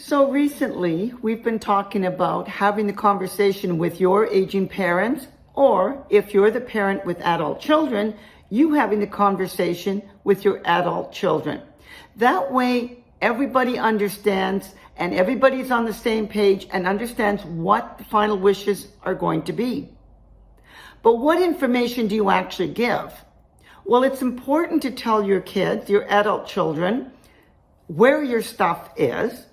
So recently, we've been talking about having the conversation with your aging parents, or if you're the parent with adult children, you having the conversation with your adult children. That way, everybody understands and everybody's on the same page and understands what the final wishes are going to be. But what information do you actually give? Well, it's important to tell your kids, your adult children, where your stuff is,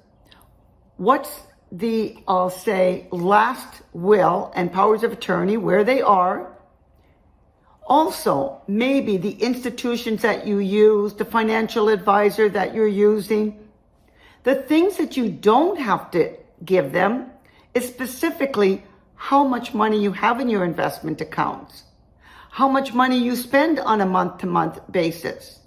what's the, I'll say, last will and powers of attorney, where they are. Also, maybe the institutions that you use, the financial advisor that you're using. The things that you don't have to give them is specifically how much money you have in your investment accounts, how much money you spend on a month-to-month basis,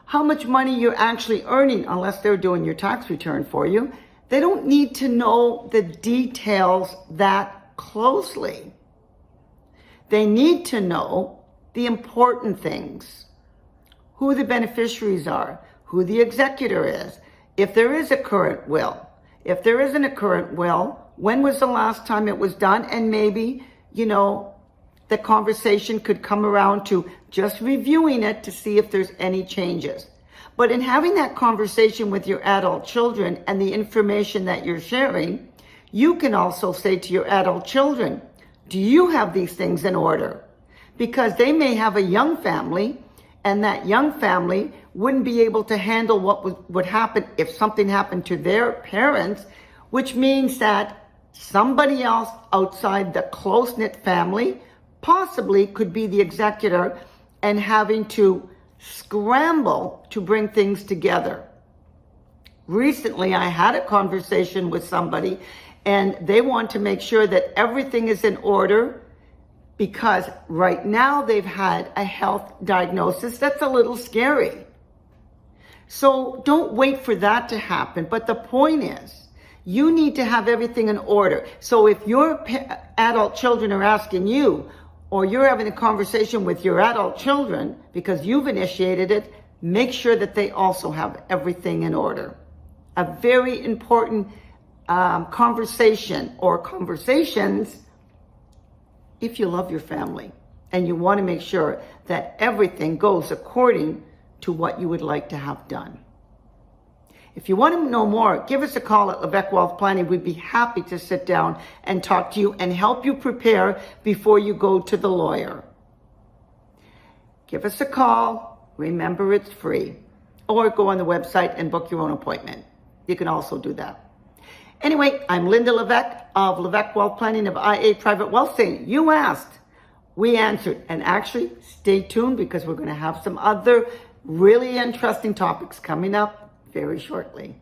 how much money you're actually earning, unless they're doing your tax return for you. They don't need to know the details that closely. They need to know the important things, who the beneficiaries are, who the executor is, if there is a current will. If there isn't a current will, when was the last time it was done? And maybe, the conversation could come around to just reviewing it to see if there's any changes. But in having that conversation with your adult children and the information that you're sharing, you can also say to your adult children, do you have these things in order? Because they may have a young family, and that young family wouldn't be able to handle what would happen if something happened to their parents, which means that somebody else outside the close-knit family possibly could be the executor and having to scramble to bring things together. Recently, I had a conversation with somebody and they want to make sure that everything is in order because right now they've had a health diagnosis that's a little scary. So don't wait for that to happen. But the point is, you need to have everything in order. So if your adult children are asking you, or you're having a conversation with your adult children because you've initiated it, make sure that they also have everything in order. A very important conversation or conversations if you love your family and you want to make sure that everything goes according to what you would like to have done. If you want to know more, give us a call at Levesque Wealth Planning. We'd be happy to sit down and talk to you and help you prepare before you go to the lawyer. Give us a call. Remember, it's free. Or go on the website and book your own appointment. You can also do that. Anyway, I'm Linda Levesque of Levesque Wealth Planning of IA Private Wealth Saying, you asked, we answered. And actually, stay tuned because we're going to have some other really interesting topics coming up very shortly.